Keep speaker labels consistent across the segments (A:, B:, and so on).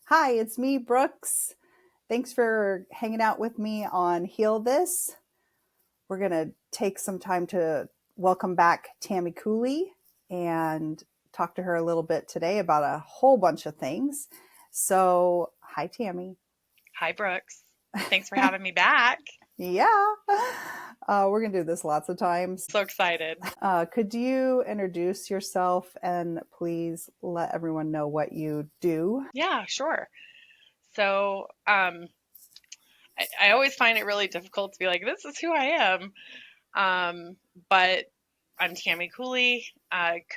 A: Hi, it's me, Brooks. Thanks for hanging out with me on Heal This. We're going to take some time to welcome back Tammy Cooley and talk to her a little bit today about a whole bunch of things. So, hi, Tammy.
B: Hi, Brooks. Thanks for having me back.
A: Yeah, we're going to do this lots of times.
B: So excited.
A: Could you introduce yourself and please let everyone know what you do?
B: Yeah, sure. So, I always find it really difficult to be like, this is who I am. But I'm Tammy Cooley.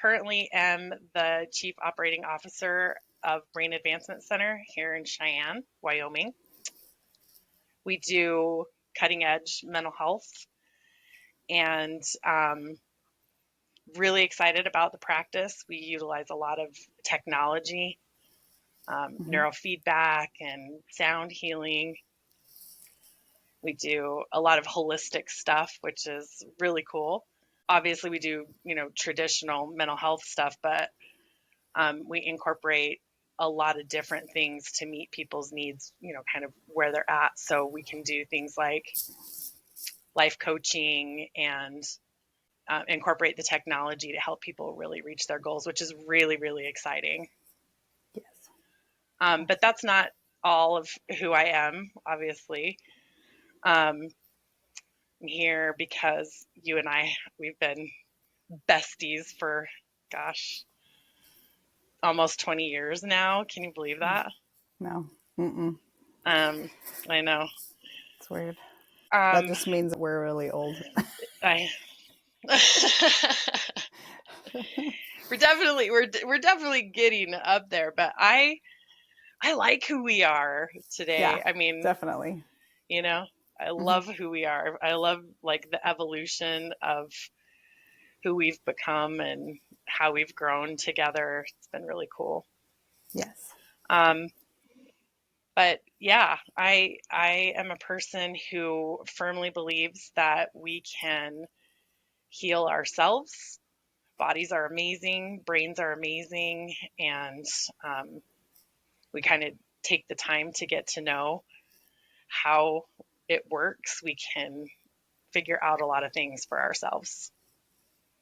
B: Currently am the Chief Operating Officer of Brain Advancement Center here in Cheyenne, Wyoming. We do cutting edge mental health and really excited about the practice. We utilize a lot of technology,
A: Mhm.
B: neurofeedback and sound healing. We do a lot of holistic stuff, which is really cool. Obviously, we do, traditional mental health stuff, but we incorporate a lot of different things to meet people's needs, kind of where they're at. So we can do things like life coaching and incorporate the technology to help people really reach their goals, which is really, really exciting.
A: Yes.
B: But that's not all of who I am, obviously. I'm here because you and we've been besties for, gosh, almost 20 years now. Can you believe that?
A: No. Mm-mm.
B: Um, I know.
A: It's weird. That
B: Um,
A: just means that we're really old.
B: I we're definitely getting up there, but I like who we are
A: Yeah,
B: today. I mean,
A: definitely.
B: you know, I
A: Hmm.
B: love who we are. I love like the evolution of who we've become and how we've grown together. It's been really cool.
A: Yes.
B: Um, but yeah, I am a person who firmly believes that we can heal ourselves. Bodies are amazing, brains are amazing, and we kind of take the time to get to know how it works. We can figure out a lot of things for ourselves.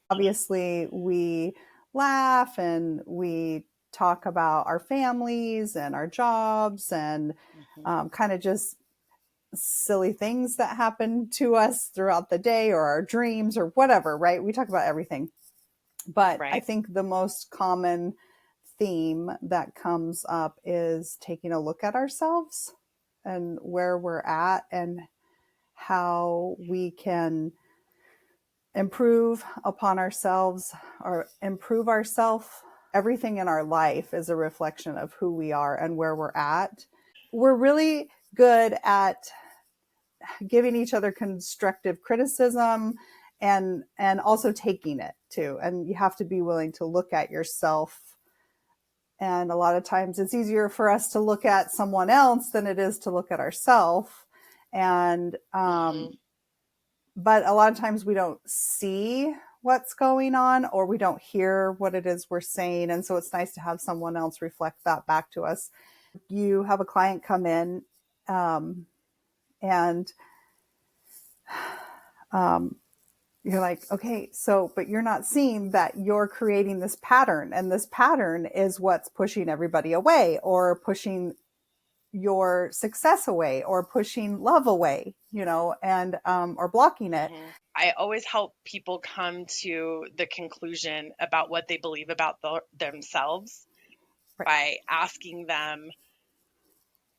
A: Obviously, we laugh and we talk about our families and our jobs and
B: Hmm.
A: kind of just silly things that happen to us throughout the day or our dreams or whatever, right? We talk about everything. But I
B: Right.
A: think the most common theme that comes up is taking a look at ourselves and where we're at and how we can improve upon ourselves or improve ourselves. Everything in our life is a reflection of who we are and where we're at. We're really good at giving each other constructive criticism and also taking it too. And you have to be willing to look at yourself. And a lot of times it's easier for us to look at someone else than it is to look at ourselves. And
B: Hmm.
A: but a lot of times we don't see what's going on or we don't hear what it is we're saying. And so it's nice to have someone else reflect that back to us. You have a client come in and um, you're like, okay, so, but you're not seeing that you're creating this pattern, and this pattern is what's pushing everybody away or pushing your success away or pushing love away, and or blocking it.
B: Hmm. I always help people come to the conclusion about what they believe about themselves
A: Right.
B: by asking them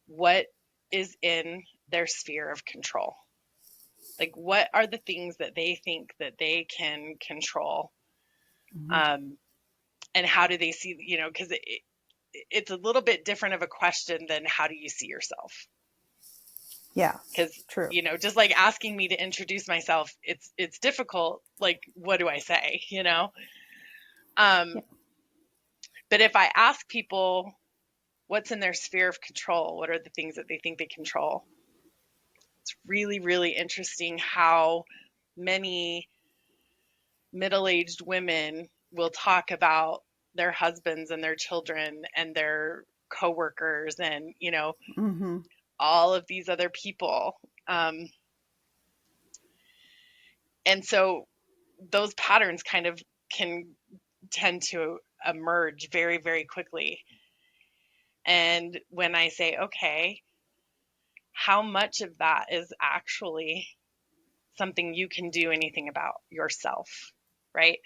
B: what is in their sphere of control. Like, what are the things that they think that they can control?
A: Mm-hmm.
B: Um, and how do they see, because it's a little bit different of a question than how do you see yourself?
A: Yeah,
B: Because,
A: true.
B: just like asking me to introduce myself, it's difficult. Like, what do I say,
A: Yeah.
B: Um, but if I ask people what's in their sphere of control, what are the things that they think they control? It's really, really interesting how many middle-aged women will talk about their husbands and their children and their coworkers and,
A: Mm-hmm.
B: all of these other people. And so those patterns kind of can tend to emerge very, very quickly. And when I say, okay, how much of that is actually something you can do anything about yourself, right?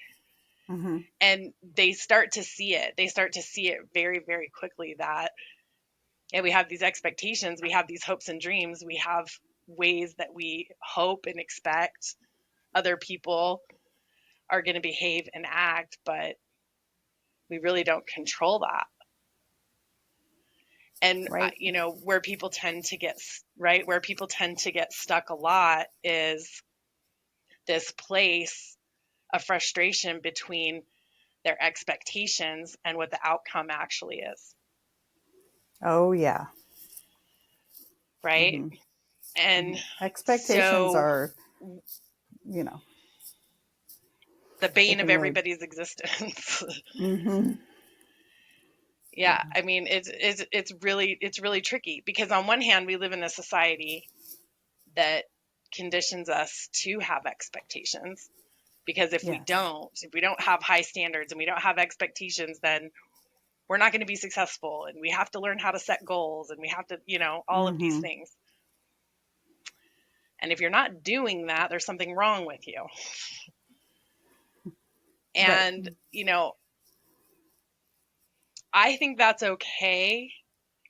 A: Mm-hmm.
B: And they start to see it. They start to see it very, very quickly that, we have these expectations, we have these hopes and dreams, we have ways that we hope and expect other people are going to behave and act, but we really don't control that. And
A: Right.
B: where people tend to get right, where people tend to get stuck a lot is this place of frustration between their expectations and what the outcome actually is.
A: Oh, yeah.
B: Right.
A: Mm-hmm. Mm-hmm.
B: And
A: Expectations
B: so
A: are, you know,
B: the
A: they
B: bane of
A: can really.
B: everybody's existence.
A: Mm-hmm.
B: Yeah, I mean, it's really tricky because on one hand we live in a society that conditions us to have expectations, because
A: Yes.
B: if we don't have high standards and we don't have expectations, then we're not going to be successful, and we have to learn how to set goals, and we have to, all of these
A: Mm-hmm.
B: things. And if you're not doing that, there's something wrong with you.
A: Right.
B: And I think that's okay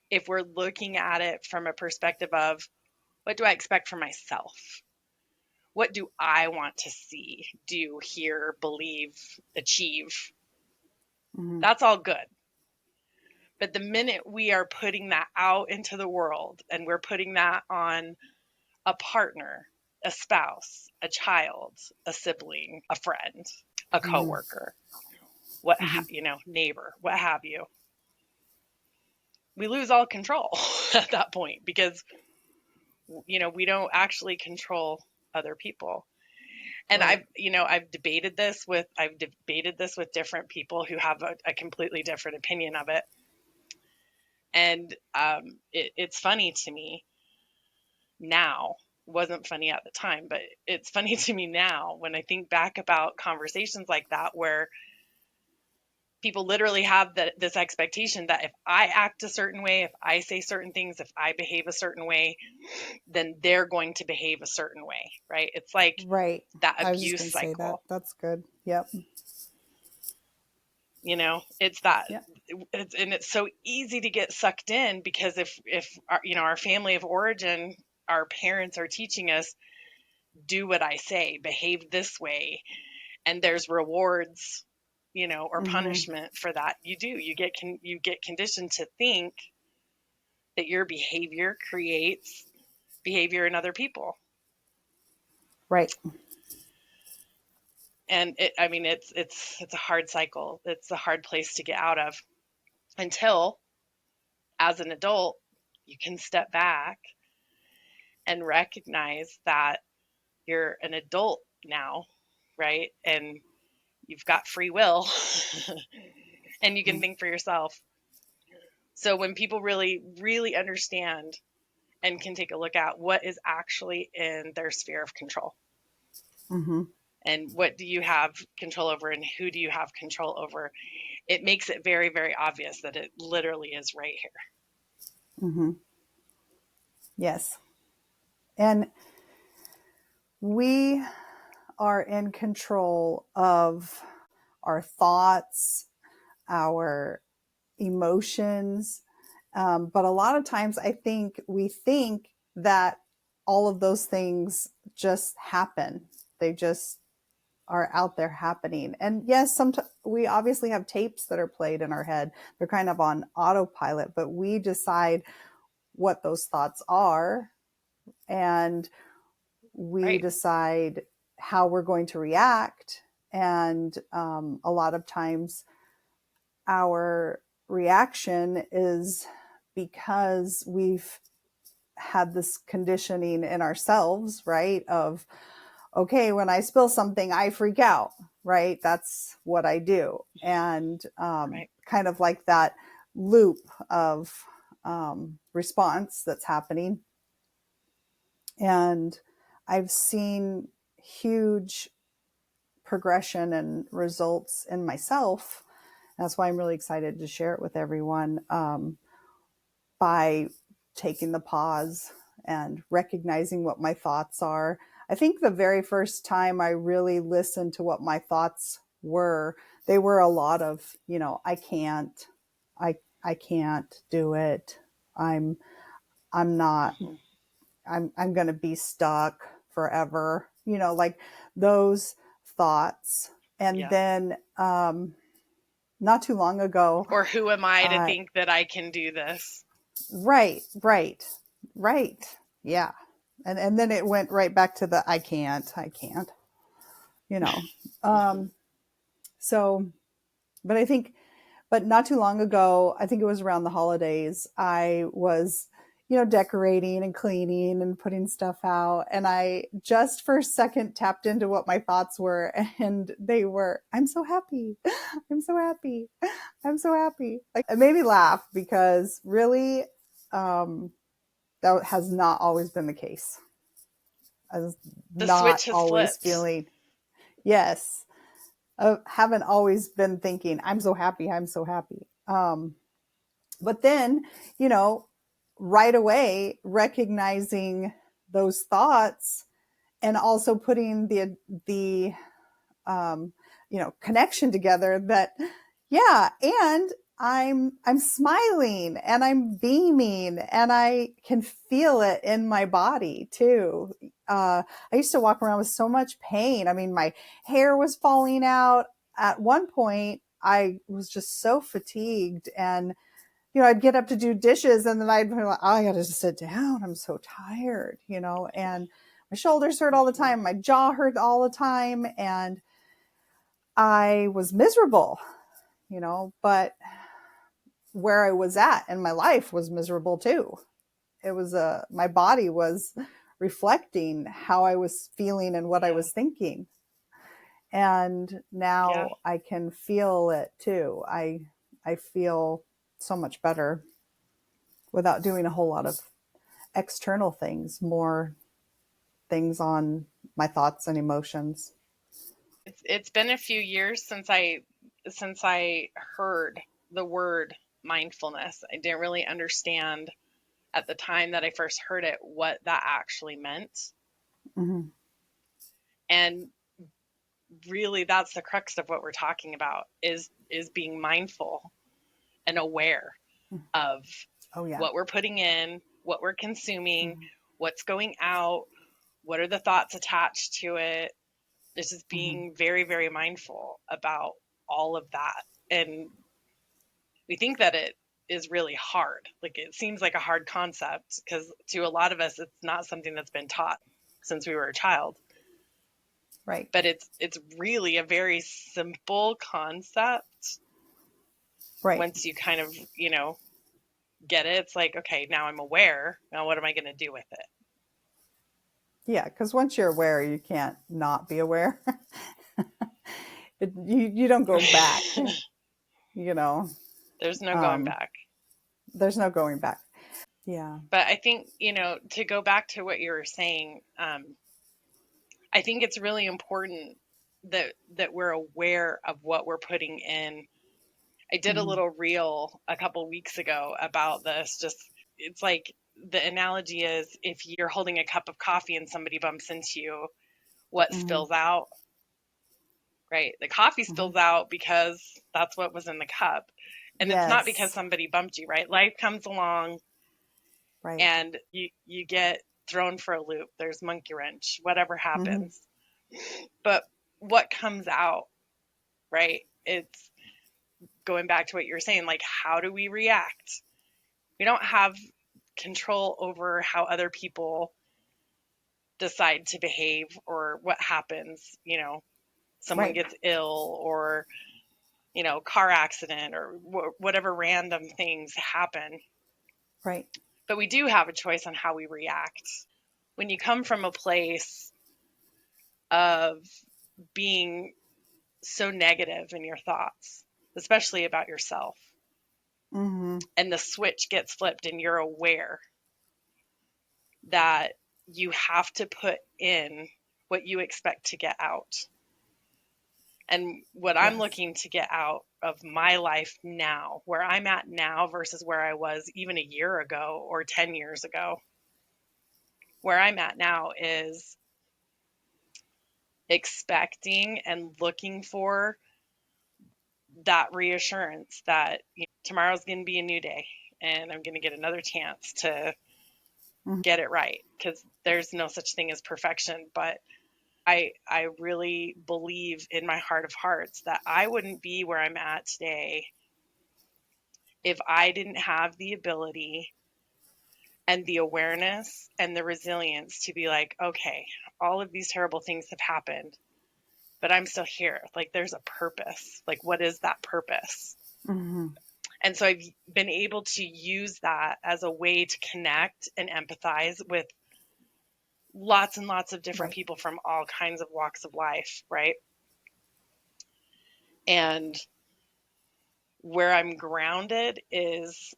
B: if we're looking at it from a perspective of, what do I expect from myself? What do I want to see, do, hear, believe, achieve?
A: Mm-hmm.
B: That's all good. But the minute we are putting that out into the world and we're putting that on a partner, a spouse, a child, a sibling, a friend, a
A: Mm-hmm.
B: coworker,
A: Mm-hmm.
B: neighbor, what have you, we lose all control at that point, because we don't actually control other people. And
A: Right.
B: I've debated this with different people who have a completely different opinion of it. And it's funny to me now. It wasn't funny at the time, but it's funny to me now when I think back about conversations like that, where people literally have this expectation that if I act a certain way, if I say certain things, if I behave a certain way, then they're going to behave a certain way, right? It's like
A: Right.
B: that
A: I was just
B: abuse
A: going to say that.
B: cycle.
A: That's good. Yep.
B: It's that.
A: Yep.
B: And it's so easy to get sucked in, because if our family of origin, our parents are teaching us, do what I say, behave this way, and there's rewards, or
A: Mm-hmm.
B: punishment for that. You get conditioned to think that your behavior creates behavior in other people.
A: Right.
B: And it's a hard cycle. It's a hard place to get out of, until, as an adult, you can step back and recognize that you're an adult now, right? And you've got free will and you can think for yourself. So when people really, really understand and can take a look at what is actually in their sphere of control,
A: Mm-hmm.
B: and what do you have control over and who do you have control over, it makes it very, very obvious that it literally is right here.
A: Mm-hmm. Yes. And we are in control of our thoughts, our emotions. But a lot of times I think we think that all of those things just happen. They just are out there happening. And yes, sometimes we obviously have tapes that are played in our head. They're kind of on autopilot, but we decide what those thoughts are, and we
B: Right.
A: decide how we're going to react. And a lot of times our reaction is because we've had this conditioning in ourselves, right? Of, okay, when I spill something, I freak out, right? That's what I do. And
B: Right.
A: kind of like that loop of response that's happening. And I've seen huge progression and results in myself. That's why I'm really excited to share it with everyone, by taking the pause and recognizing what my thoughts are. I think the very first time I really listened to what my thoughts were, they were a lot of, I can't, I can't do it. I'm I'm not,
B: Mm-hmm.
A: I'm going to be stuck forever, like those thoughts. And
B: Yeah.
A: then, not too long ago,
B: Or who am I to
A: uh,
B: think that I can do this?
A: right, right, right. Yeah. And then it went right back to the, I can't, you know.
B: Mm-hmm.
A: Um, so, but I think, but not too long ago, I think it was around the holidays, I was, decorating and cleaning and putting stuff out. And I just for a second tapped into what my thoughts were. And they were, I'm so happy. I'm so happy. I'm so happy. Like, it made me laugh because really, that has not always been the case. I was
B: The
A: not
B: switch has
A: always
B: flipped.
A: feeling, yes, I haven't always been thinking, I'm so happy. I'm so happy. But then, you know, right away recognizing those thoughts and also putting the connection together that, yeah, and I'm smiling and I'm beaming and I can feel it in my body too. I used to walk around with so much pain. I mean, my hair was falling out. At one point, I was just so fatigued, and I'd get up to do dishes and then I'd be like, oh, I got to just sit down. I'm so tired, and my shoulders hurt all the
B: Mm-hmm.
A: time. My jaw hurt all the time. And I was miserable, but where I was at in my life was miserable too. It was my body was reflecting how I was feeling and what I
B: Yeah.
A: was thinking. And
B: Yeah.
A: now I can feel it too. I feel so much better without doing a whole lot of external things, more things on my thoughts and emotions.
B: It's been a few years since I heard the word mindfulness. I didn't really understand at the time that I first heard it what that actually meant.
A: Mm-hmm.
B: And really that's the crux of what we're talking about is being mindful and aware of
A: Oh yeah.
B: what we're putting in, what we're consuming,
A: Mm-hmm.
B: what's going out, what are the thoughts attached to it. This is
A: Mm-hmm.
B: being very, very mindful about all of that. And we think that it is really hard. Like it seems like a hard concept because to a lot of us, it's not something that's been taught since we were a child.
A: Right.
B: But it's really a very simple concept
A: Right.
B: once you kind of, get it. It's like, okay, now I'm aware. Now what am I going to do with it?
A: Yeah, because once you're aware, you can't not be aware. You don't go back. You know,
B: There's no going
A: um,
B: back.
A: there's no going back. Yeah.
B: But I think, to go back to what you were saying, I think it's really important that we're aware of what we're putting in. I did a
A: Mm-hmm.
B: little reel a couple weeks ago about this. Just it's like the analogy is if you're holding a cup of coffee and somebody bumps into you, what
A: Mm-hmm.
B: spills out, right? The coffee
A: Mm-hmm.
B: spills out because that's what was in the cup. And it's not because
A: Yes.
B: somebody bumped you, right? Life comes along
A: Right.
B: and you get thrown for a loop. There's monkey wrench, whatever
A: Mm-hmm.
B: happens. But what comes out, right? It's going back to what you were saying, like how do we react? We don't have control over how other people decide to behave or what happens, someone
A: Right.
B: gets ill or, car accident or whatever random things happen.
A: Right.
B: But we do have a choice on how we react. When you come from a place of being so negative in your thoughts, especially about yourself, and the switch gets flipped and you're aware that you have to put in what you expect to get out. And what I'm looking to get out of my life now, where I'm at now versus where I was even a year ago or 10 years ago, where I'm at now is expecting and looking for that reassurance that tomorrow's going to be a new day and I'm going to get another chance to get it right, because there's no such thing as perfection. But I really believe in my heart of hearts that I wouldn't be where I'm at today if I didn't have the ability and the awareness and the resilience to be like, okay, all of these terrible things have happened, but I'm still here. Like, there's a purpose. Like, what is that purpose? And so I've been able to use that as a way to connect and empathize with lots and lots of different people from all kinds of walks of life, right? And where I'm grounded is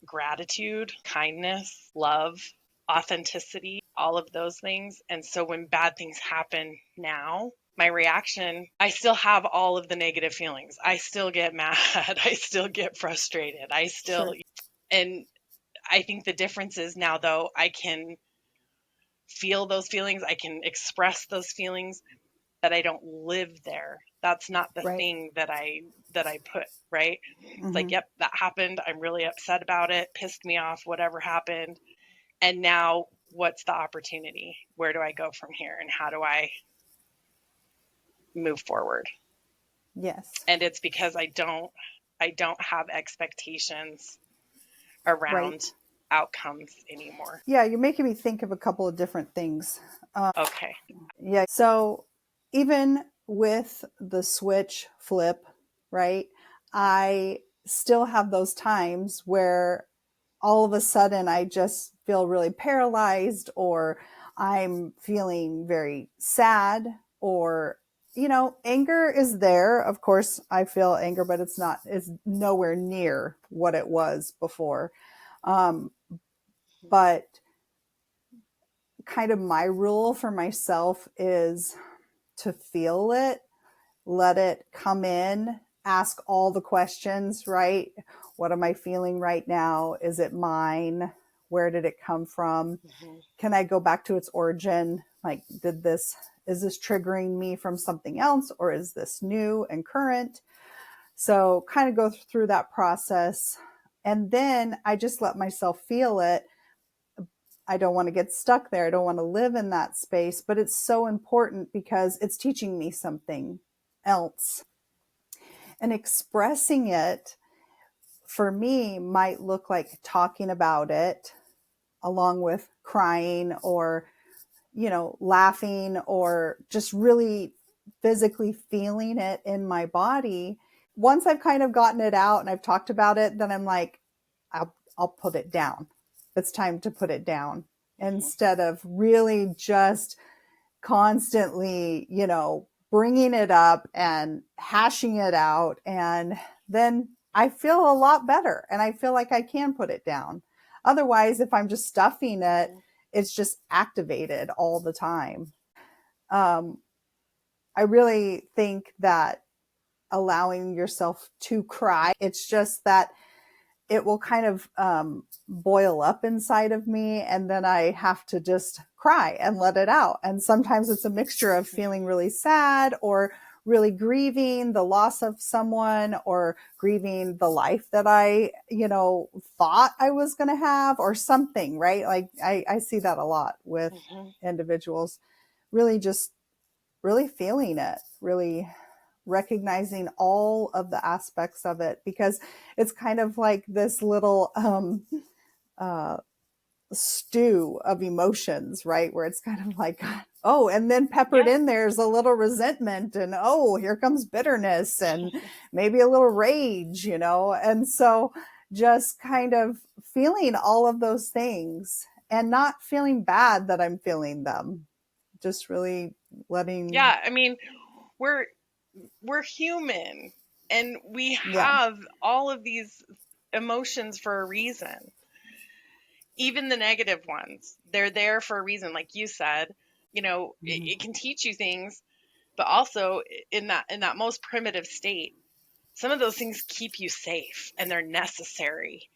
B: gratitude, kindness, love, authenticity, all of those things. And so when bad things happen now, my reaction, I still have all of the negative feelings. I still get mad. I still get frustrated. And I think the difference is now, though, I can feel those feelings. I can express those feelings, but I don't live there. That's not the thing that I put, right? It's like, yep, that happened. I'm really upset about it. Pissed me off, whatever happened. And now what's the opportunity? Where do I go from here? And how do I move forward?
A: Yes.
B: And it's because I don't have expectations around outcomes anymore.
A: Yeah, you're making me think of a couple of different things.
B: Okay.
A: Yeah. So even with the switch flip, right, I still have those times where all of a sudden I just feel really paralyzed, or I'm feeling very sad, or, anger is there. Of course, I feel anger, but it's nowhere near what it was before. But kind of my rule for myself is to feel it, let it come in, ask all the questions, right? What am I feeling right now? Is it mine? Where did it come from? Can I go back to its origin? Like, is this triggering me from something else, or is this new and current? So kind of go through that process. And then I just let myself feel it. I don't want to get stuck there. I don't want to live in that space, but it's so important because it's teaching me something else. And expressing it for me might look like talking about it along with crying, or, laughing, or just really physically feeling it in my body. Once I've kind of gotten it out and I've talked about it, then I'm like, I'll put it down. It's time to put it down, instead of really just constantly, bringing it up and hashing it out. And then I feel a lot better and I feel like I can put it down. Otherwise, if I'm just stuffing it, it's just activated all the time. I really think that allowing yourself to cry, it's just that it will kind of boil up inside of me, and then I have to just cry and let it out. And sometimes it's a mixture of feeling really sad, or really grieving the loss of someone, or grieving the life that I, thought I was going to have, or something, right? Like I see that a lot with individuals, really feeling it, really recognizing all of the aspects of it, because it's kind of like this little stew of emotions, right? Where it's kind of like, oh, and then peppered in there's a little resentment, and oh, here comes bitterness, and maybe a little rage, and so just kind of feeling all of those things and not feeling bad that I'm feeling them, just really letting.
B: Yeah, I mean, we're human, and we have all of these emotions for a reason. Even the negative ones, they're there for a reason. Like you said, it can teach you things, but also in that most primitive state, some of those things keep you safe and they're necessary.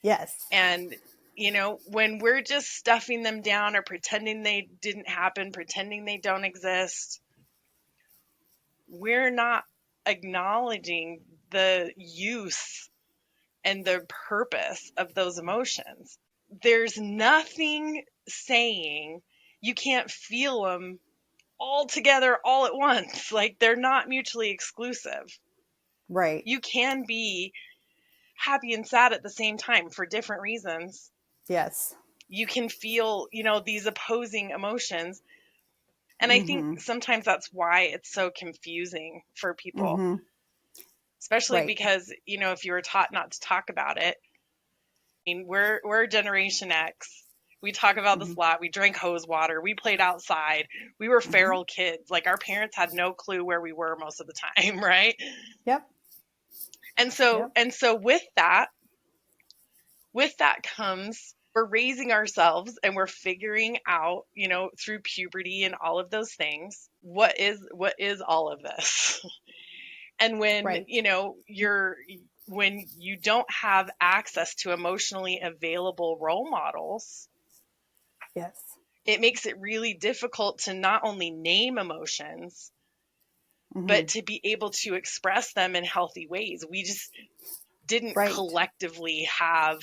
A: Yes.
B: And, when we're just stuffing them down or pretending they didn't happen, pretending they don't exist, we're not acknowledging the use and the purpose of those emotions. There's nothing saying you can't feel them all together all at once. Like, they're not mutually exclusive.
A: Right.
B: You can be happy and sad at the same time for different reasons.
A: Yes.
B: You can feel, these opposing emotions. And I think sometimes that's why it's so confusing for people, especially
A: Right.
B: because, if you were taught not to talk about it. I mean, we're Generation X. We talk about this a lot. We drank hose water. We played outside. We were feral kids. Like, our parents had no clue where we were most of the time, right?
A: Yep.
B: And so with that comes, we're raising ourselves and we're figuring out, through puberty and all of those things, what is all of this? And when,
A: Right.
B: when you don't have access to emotionally available role models,
A: Yes.
B: it makes it really difficult to not only name emotions, but to be able to express them in healthy ways. We just didn't collectively have,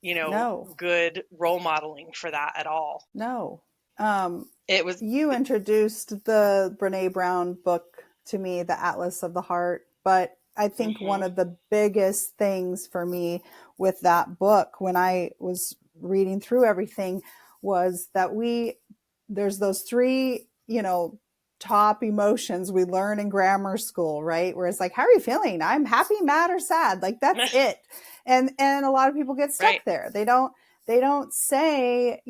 A: No.
B: good role modeling for that at all.
A: No.
B: You
A: introduced the Brene Brown book to me, The Atlas of the Heart. But I think one of the biggest things for me with that book, when I was reading through everything, was that there's those three, top emotions we learn in grammar school, right? Where it's like, how are you feeling? I'm happy, mad, or sad. Like, that's it. And a lot of people get stuck there. They don't say,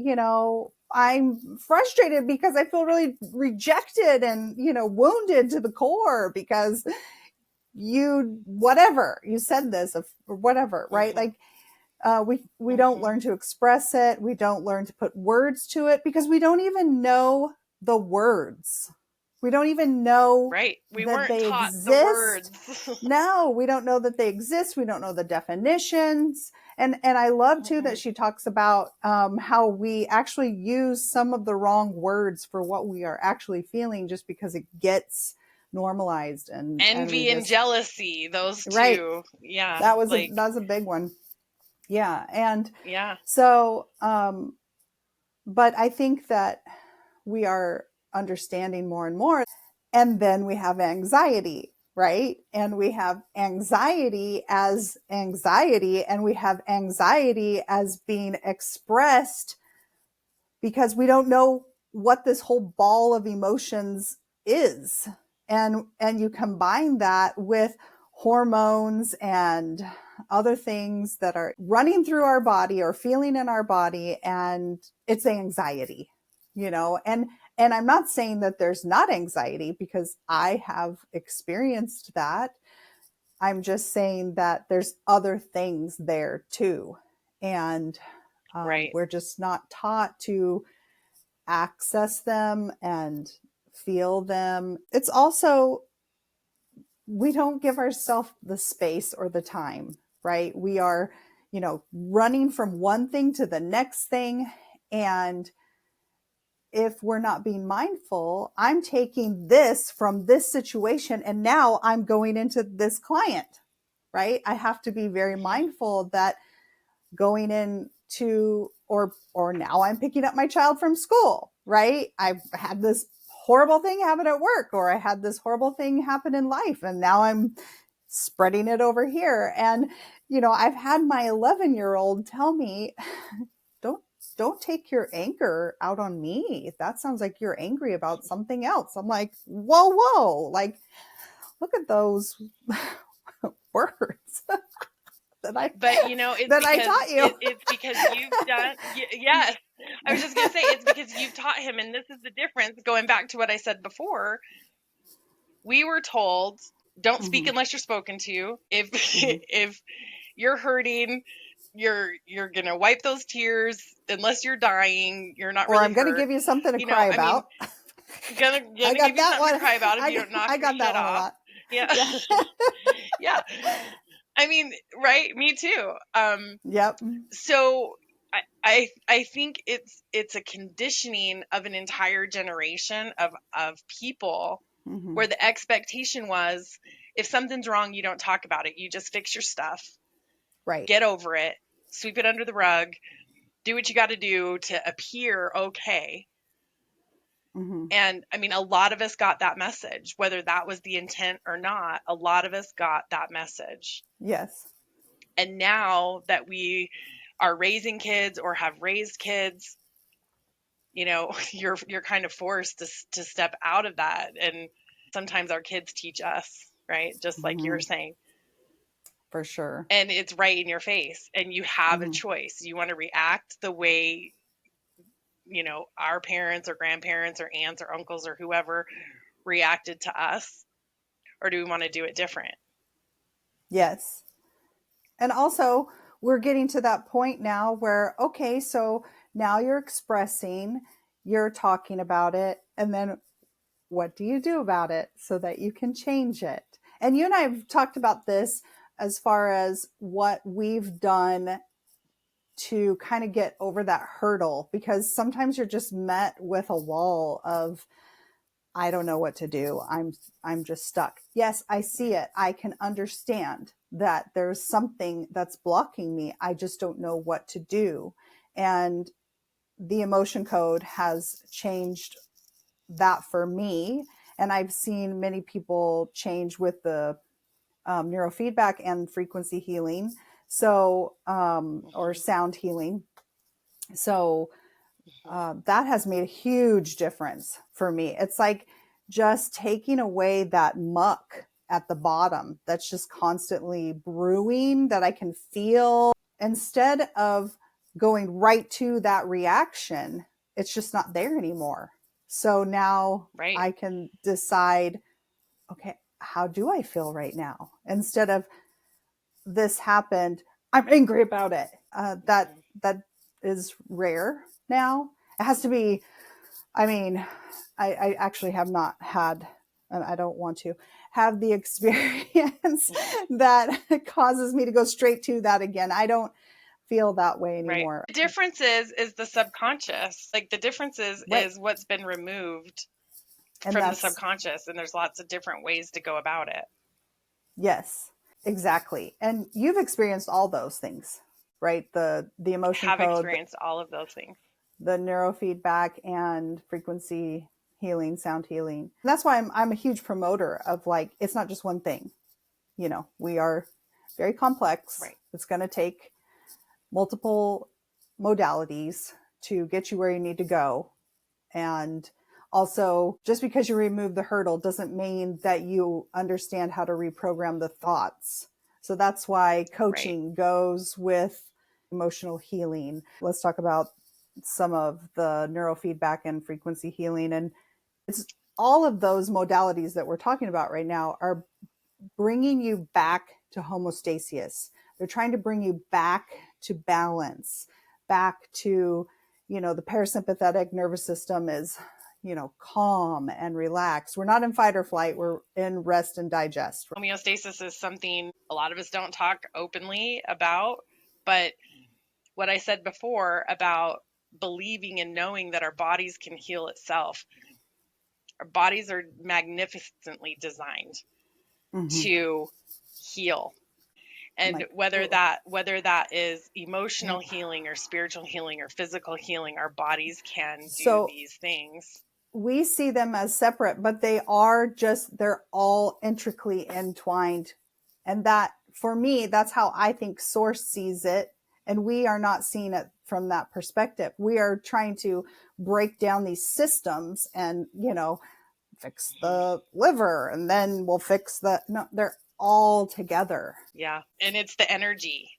A: I'm frustrated because I feel really rejected and, wounded to the core because you said this or whatever, right? Like, we don't learn to express it. We don't learn to put words to it because we don't even know the words. We don't even know that they exist.
B: The words.
A: No, we don't know that they exist. We don't know the definitions. And I love too that she talks about how we actually use some of the wrong words for what we are actually feeling just because it gets normalized and
B: envy and jealousy. Those two,
A: right.
B: Yeah,
A: that was a big one. Yeah, and
B: so,
A: but I think that we are understanding more and more, and then we have anxiety. Right. And we have anxiety as anxiety, and we have anxiety as being expressed because we don't know what this whole ball of emotions is. And you combine that with hormones and other things that are running through our body or feeling in our body, and it's anxiety, and I'm not saying that there's not anxiety because I have experienced that. I'm just saying that there's other things there too. And we're just not taught to access them and feel them. It's also, we don't give ourselves the space or the time, right? We are, running from one thing to the next thing. And if we're not being mindful, I'm taking this from this situation and now I'm going into this client, right? I have to be very mindful that going into, or now I'm picking up my child from school, right? I've had this horrible thing happen at work, or I had this horrible thing happen in life, and now I'm spreading it over here. And, I've had my 11-year-old tell me, don't take your anger out on me. That sounds like you're angry about something else. I'm like, whoa, like, look at those words. But I taught you.
B: It's because you've done. Yes, I was just gonna say it's because you've taught him, and this is the difference. Going back to what I said before, we were told don't speak unless you're spoken to. If you're hurting. You're going to wipe those tears unless you're dying. You're not
A: Or
B: really
A: I'm going to
B: hurt.
A: give you something to cry
B: I mean,
A: about.
B: gonna
A: I
B: give
A: got
B: you
A: that
B: something
A: one.
B: to cry about if you don't knock
A: I
B: your
A: got that
B: shit
A: one a
B: off.
A: lot.
B: Yeah.
A: Yeah.
B: Yeah. I mean, right? Me too.
A: Yep.
B: So I think it's a conditioning of an entire generation of people
A: Mm-hmm.
B: where the expectation was if something's wrong, you don't talk about it. You just fix your stuff,
A: Right.
B: get over it, sweep it under the rug, do what you got to do to appear okay.
A: Mm-hmm.
B: And I mean, a lot of us got that message, whether that was the intent or not. A lot of us got that message.
A: Yes.
B: And now that we are raising kids or have raised kids, you're kind of forced to step out of that. And sometimes our kids teach us, right? Just like you
A: Mm-hmm.
B: were saying.
A: For sure.
B: And it's right in your face, and you have a
A: Mm-hmm.
B: choice. You want to react the way, our parents or grandparents or aunts or uncles or whoever reacted to us, or do we want to do it different?
A: Yes. And also, we're getting to that point now where, okay, so now you're expressing, you're talking about it, and then what do you do about it so that you can change it? And you and I have talked about this as far as what we've done to kind of get over that hurdle, because sometimes you're just met with a wall of, I don't know what to do. I'm just stuck. Yes, I see it. I can understand that there's something that's blocking me. I just don't know what to do. And the emotion code has changed that for me. And I've seen many people change with the neurofeedback and frequency healing. So, or sound healing. So, that has made a huge difference for me. It's like just taking away that muck at the bottom that's just constantly brewing that I can feel. Instead of going right to that reaction, it's just not there anymore. So now
B: Right.
A: I can decide, okay, how do I feel right now? Instead of this happened, I'm angry about it. That is rare now. It has to be. I mean, I actually have not had, and I don't want to have the experience that causes me to go straight to that again. I don't feel that way
B: Right.
A: anymore.
B: The difference is the subconscious. Like the difference
A: Right.
B: is what's been removed
A: And
B: from the
A: that's,
B: subconscious, and there's lots of different ways to go about it.
A: yes, exactly. And you've experienced all those things, right? The emotion
B: Have
A: code,
B: experienced all of those things.
A: the neurofeedback and frequency healing, sound healing. And that's why I'm a huge promoter of, like, it's not just one thing. We are very complex.
B: Right.
A: It's going to take multiple modalities to get you where you need to go. And also, just because you remove the hurdle doesn't mean that you understand how to reprogram the thoughts. So that's why coaching goes with emotional healing. Let's talk about some of the neurofeedback and frequency healing. And it's all of those modalities that we're talking about right now are bringing you back to homeostasis. They're trying to bring you back to balance, back to, the parasympathetic nervous system is, calm and relaxed. We're not in fight or flight. We're in rest and digest.
B: Homeostasis is something a lot of us don't talk openly about, but what I said before about believing and knowing that our bodies can heal itself. Our bodies are magnificently designed
A: Mm-hmm.
B: to heal. And
A: Like,
B: whether
A: ugh.
B: that is emotional healing or spiritual healing or physical healing, our bodies can do
A: So
B: these things.
A: we see them as separate, but they're all intricately entwined. And that, for me, that's how I think Source sees it. And we are not seeing it from that perspective. We are trying to break down these systems and, fix the liver and then we'll fix no, they're all together.
B: Yeah. And it's the energy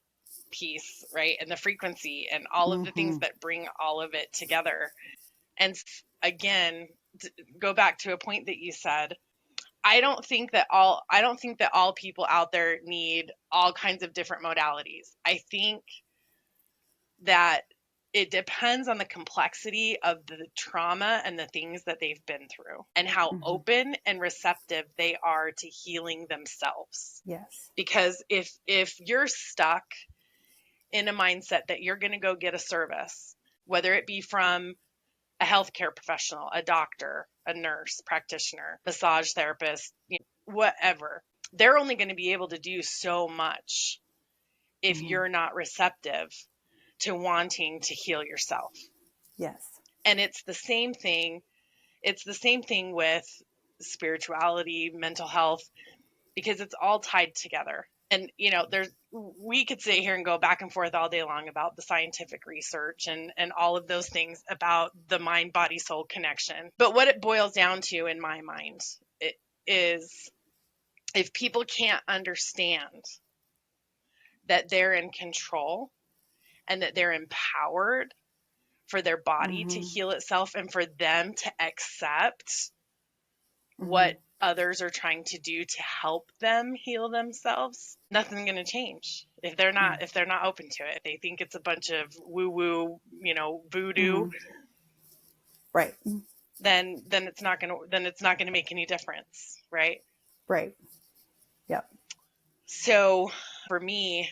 B: piece, right? And the frequency and all of the
A: Mm-hmm.
B: things that bring all of it together. And again, go back to a point that you said, I don't think that all people out there need all kinds of different modalities. I think that it depends on the complexity of the trauma and the things that they've been through and how open and receptive they are to healing themselves.
A: Yes.
B: Because if you're stuck in a mindset that you're going to go get a service, whether it be from a healthcare professional, a doctor, a nurse, practitioner, massage therapist, whatever, they're only going to be able to do so much if you're not receptive to wanting to heal yourself.
A: Yes.
B: And it's the same thing. It's the same thing with spirituality, mental health, because it's all tied together. And, we could sit here and go back and forth all day long about the scientific research and all of those things about the mind, body, soul connection. But what it boils down to in my mind is if people can't understand that they're in control and that they're empowered for their body to heal itself and for them to accept what others are trying to do to help them heal themselves, nothing's going to change. If they're not open to it, they think it's a bunch of woo-woo, voodoo,
A: right,
B: then it's not going to make any difference, right?
A: Right. Yep.
B: So for me,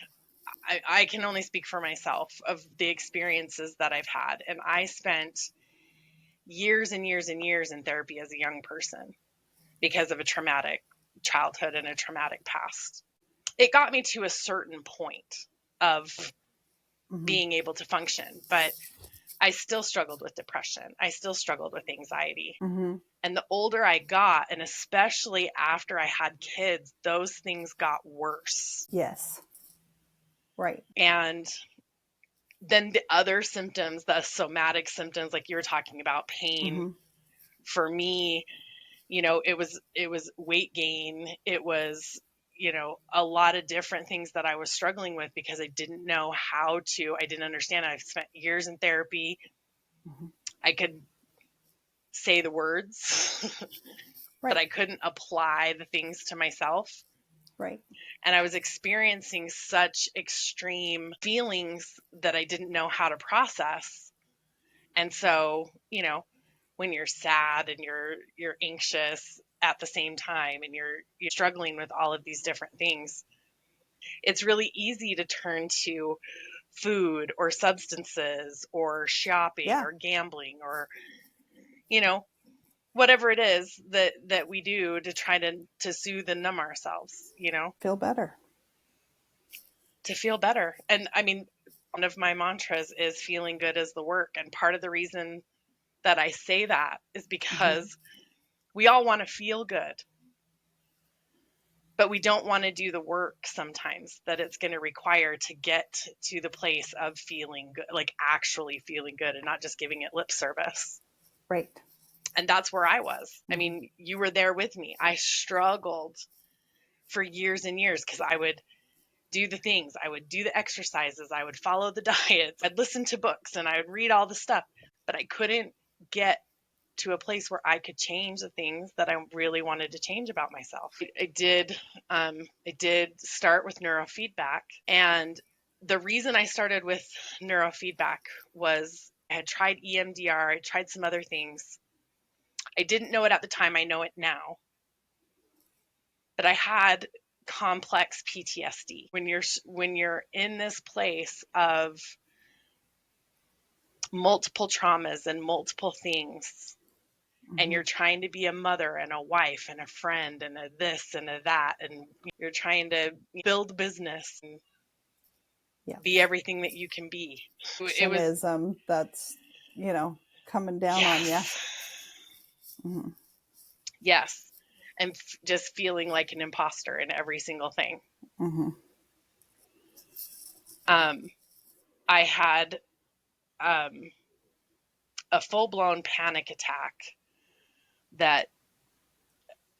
B: I can only speak for myself of the experiences that I've had. And I spent years and years and years in therapy as a young person because of a traumatic childhood and a traumatic past. It got me to a certain point of being able to function, but I still struggled with depression. I still struggled with anxiety. And the older I got, and especially after I had kids, those things got worse.
A: Yes. Right.
B: And then the other symptoms, the somatic symptoms, like you were talking about, pain, for me, it was weight gain. It was, a lot of different things that I was struggling with because I didn't know I didn't understand. I've spent years in therapy. I could say the words,
A: Right.
B: but I couldn't apply the things to myself.
A: Right.
B: And I was experiencing such extreme feelings that I didn't know how to process. And so, when you're sad and you're anxious at the same time and you're struggling with all of these different things, it's really easy to turn to food or substances or shopping or gambling or whatever it is that we do to try to soothe and numb ourselves,
A: Feel better.
B: to feel better. And I mean, one of my mantras is feeling good is the work. And part of the reason that I say that is because we all want to feel good, but we don't want to do the work sometimes that it's going to require to get to the place of feeling good, like actually feeling good and not just giving it lip service.
A: Right.
B: And that's where I was. I mean, you were there with me. I struggled for years and years because I would do the things, I would do the exercises, I would follow the diets, I'd listen to books and I would read all the stuff, but I couldn't get to a place where I could change the things that I really wanted to change about myself. I did start with neurofeedback, and the reason I started with neurofeedback was I had tried EMDR, I tried some other things. I didn't know it at the time, I know it now. But I had complex PTSD. When you're in this place of multiple traumas and multiple things, and you're trying to be a mother and a wife and a friend and a this and a that, and you're trying to build business and be everything that you can be. It was
A: that's coming down on you.
B: Yes, and just feeling like an imposter in every single thing. I had a full-blown panic attack that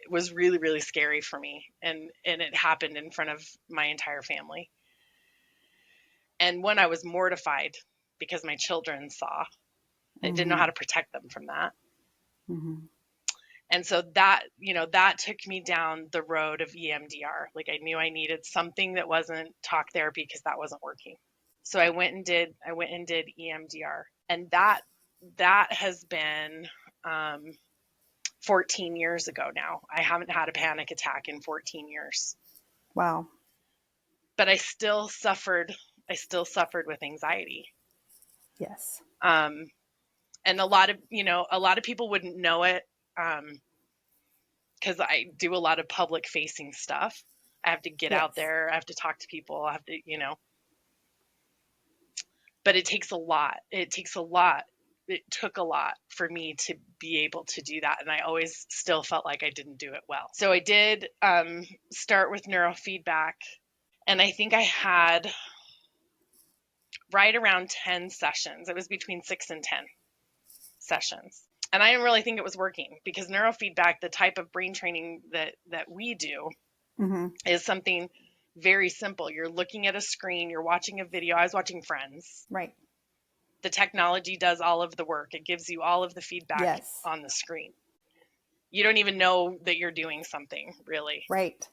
B: was really, really scary for me. And it happened in front of my entire family. And when I was mortified because my children saw, I didn't know how to protect them from that. And so that, that took me down the road of EMDR. Like I knew I needed something that wasn't talk therapy because that wasn't working. So I went and did EMDR. And that has been 14 years ago now. I haven't had a panic attack in 14 years.
A: Wow.
B: But I still suffered with anxiety.
A: Yes.
B: And a lot of people wouldn't know it. Because I do a lot of public facing stuff. I have to get out there. I have to talk to people. I have to, but it takes a lot. It took a lot for me to be able to do that. And I always still felt like I didn't do it well. So I did start with neurofeedback. And I think I had right around 10 sessions. It was between 6 and 10 sessions. And I didn't really think it was working because neurofeedback, the type of brain training that we do, is something very simple. You're looking at a screen, you're watching a video. I was watching Friends.
A: Right.
B: The technology does all of the work. It gives you all of the feedback on the screen. You don't even know that you're doing something, really.
A: Right.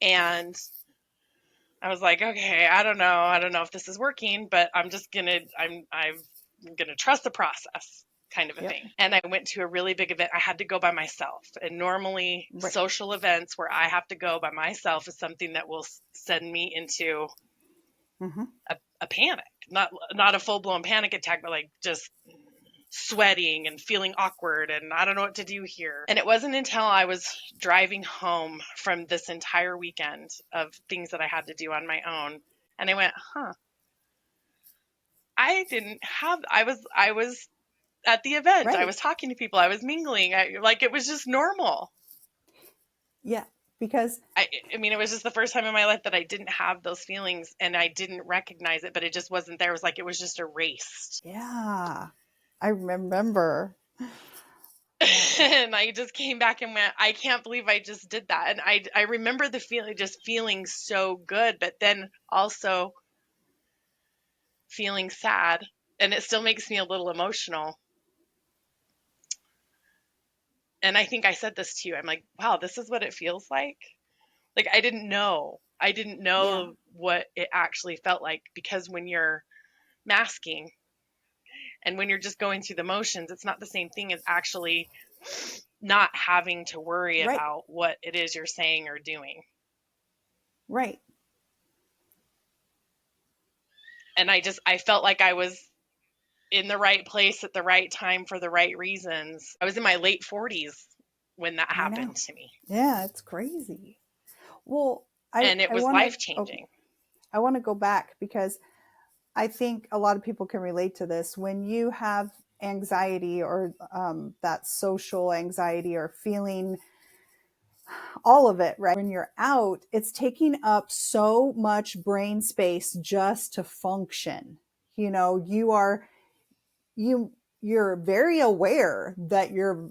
B: And I was like, okay, I don't know if this is working, but I'm gonna trust the process. Kind of a thing. And I went to a really big event. I had to go by myself. And normally social events where I have to go by myself is something that will send me into a panic. Not a full-blown panic attack, but like just sweating and feeling awkward and I don't know what to do here. And it wasn't until I was driving home from this entire weekend of things that I had to do on my own. And I went, I was at the event. I was talking to people. I was mingling. It was just normal.
A: Yeah, because
B: I mean, it was just the first time in my life that I didn't have those feelings and I didn't recognize it, but it just wasn't there. It was like, it was just erased.
A: Yeah, I remember.
B: And I just came back and went, I can't believe I just did that. And I remember the feeling, just feeling so good, but then also feeling sad. And it still makes me a little emotional. And I think I said this to you. I'm like, wow, this is what it feels like. Like, I didn't know what it actually felt like, because when you're masking and when you're just going through the motions, it's not the same thing as actually not having to worry about what it is you're saying or doing.
A: Right.
B: And I felt like I was in the right place at the right time for the right reasons. I was in my late 40s when that happened to me.
A: Yeah, it's crazy. Well,
B: it was life-changing.
A: I want to go back because I think a lot of people can relate to this. When you have anxiety or that social anxiety or feeling all of it, right? When you're out, it's taking up so much brain space just to function. You're very aware that you're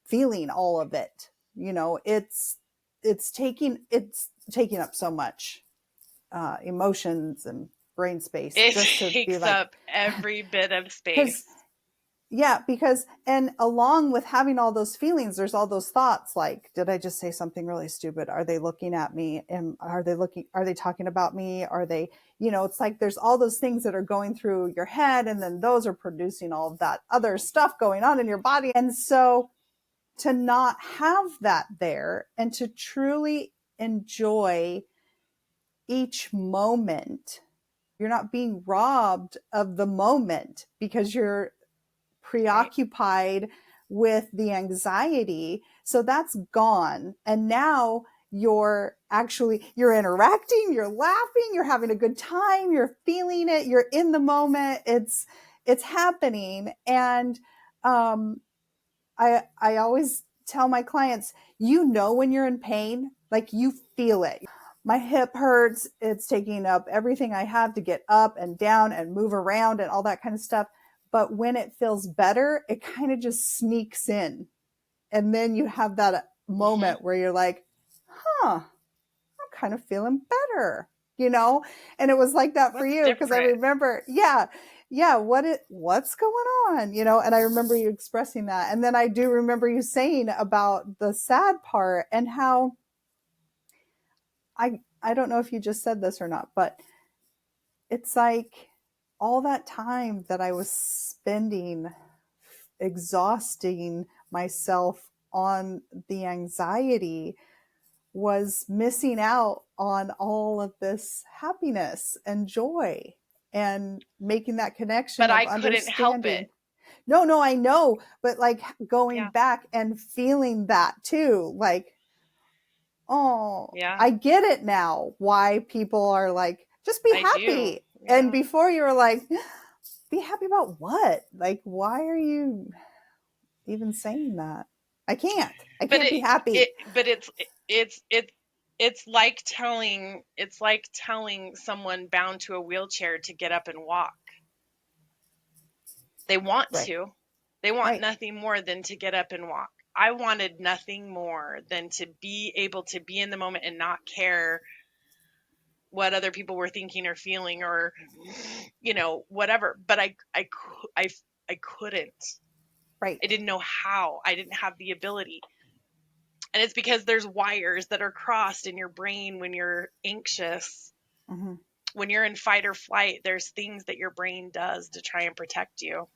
A: feeling all of it. It's taking up so much emotions and brain space.
B: It takes up every bit of space.
A: And along with having all those feelings, there's all those thoughts like, did I just say something really stupid? Are they looking at me? And are they talking about me? Are they, it's like there's all those things that are going through your head, and then those are producing all of that other stuff going on in your body. And so to not have that there and to truly enjoy each moment, you're not being robbed of the moment because you're preoccupied with the anxiety. So that's gone. And now you're interacting, you're laughing, you're having a good time, you're feeling it, you're in the moment. It's happening. And I always tell my clients, when you're in pain, like you feel it. My hip hurts. It's taking up everything I have to get up and down and move around and all that kind of stuff. But when it feels better, it kind of just sneaks in. And then you have that moment where you're like, I'm kind of feeling better, And it was like that for you. Because I remember, yeah, what's going on? And I remember you expressing that. And then I do remember you saying about the sad part and how I don't know if you just said this or not, but it's like all that time that I was spending exhausting myself on the anxiety was missing out on all of this happiness and joy and making that connection
B: But
A: of
B: I couldn't help
A: understanding.
B: it.
A: No, I know, but like going
B: Yeah.
A: back and feeling that too, like, oh,
B: Yeah.
A: I get it now why people are like, just be
B: I do.
A: happy. And
B: Yeah.
A: before you were like, be happy about what? Like, why are you even saying that? I can't. I
B: But
A: can't be happy.
B: it's it's like telling someone bound to a wheelchair to get up and walk. They want
A: Right.
B: to. They want
A: Right.
B: nothing more than to get up and walk. I wanted nothing more than to be able to be in the moment and not care what other people were thinking or feeling or whatever. But I couldn't.
A: Right.
B: I didn't know how. I didn't have the ability. And it's because there's wires that are crossed in your brain when you're anxious.
A: Mm-hmm.
B: When you're in fight or flight, there's things that your brain does to try and protect you.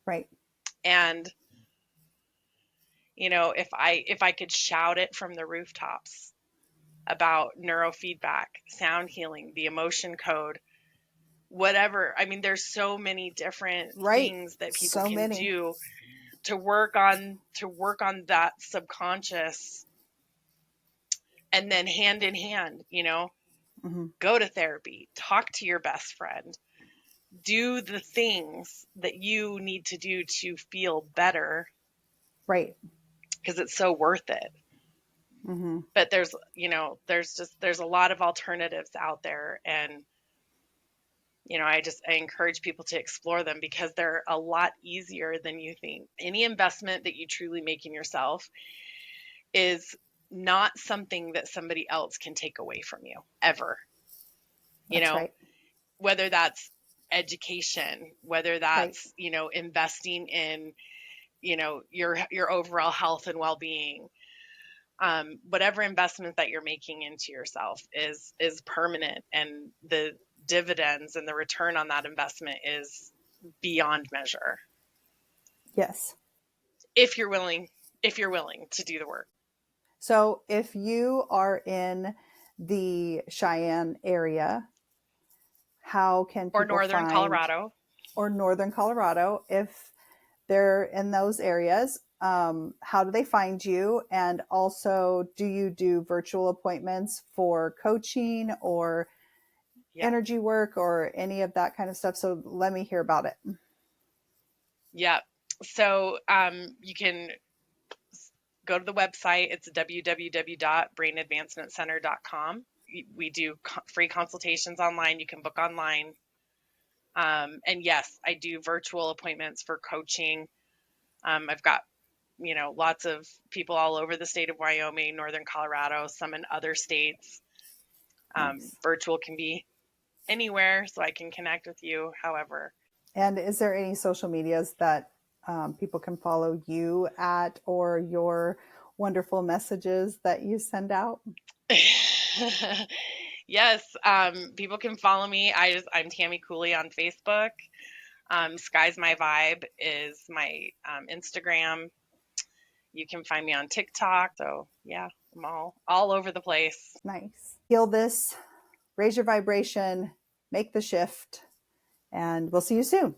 A: Right.
B: And if I could shout it from the rooftops about neurofeedback, sound healing, the emotion code, whatever. I mean, there's so many different
A: Right.
B: things that people
A: So
B: can
A: many.
B: do to work on that subconscious, and then hand in hand,
A: Mm-hmm.
B: go to therapy, talk to your best friend, do the things that you need to do to feel better,
A: Right.
B: because it's so worth it.
A: Mm-hmm.
B: But there's a lot of alternatives out there, and I encourage people to explore them because they're a lot easier than you think. Any investment that you truly make in yourself is not something that somebody else can take away from you ever. You
A: That's
B: know,
A: right.
B: whether that's education, whether
A: Right.
B: that's, investing in, your overall health and well-being, whatever investment that you're making into yourself is permanent, and the dividends and the return on that investment is beyond measure
A: Yes.
B: if you're willing to do the work.
A: So if you are in the Cheyenne area, how can
B: Or
A: people
B: northern
A: find,
B: Colorado.
A: or northern Colorado, if they're in those areas, how do they find you? And also, do you do virtual appointments for coaching or
B: Yeah.
A: energy work or any of that kind of stuff? So let me hear about it.
B: Yeah. So you can go to the website. It's www.brainadvancementcenter.com. We do free consultations online. You can book online. And yes, I do virtual appointments for coaching. I've got, lots of people all over the state of Wyoming, northern Colorado, some in other states.
A: Nice.
B: Virtual can be anywhere, so I can connect with you however.
A: And is there any social medias that people can follow you at, or your wonderful messages that you send out?
B: Yes, people can follow me. I'm Tammy Cooley on Facebook. Skiesmyvibe is my Instagram. You can find me on TikTok. So yeah, I'm all over the place.
A: Nice. Heal this, raise your vibration, make the shift, and we'll see you soon.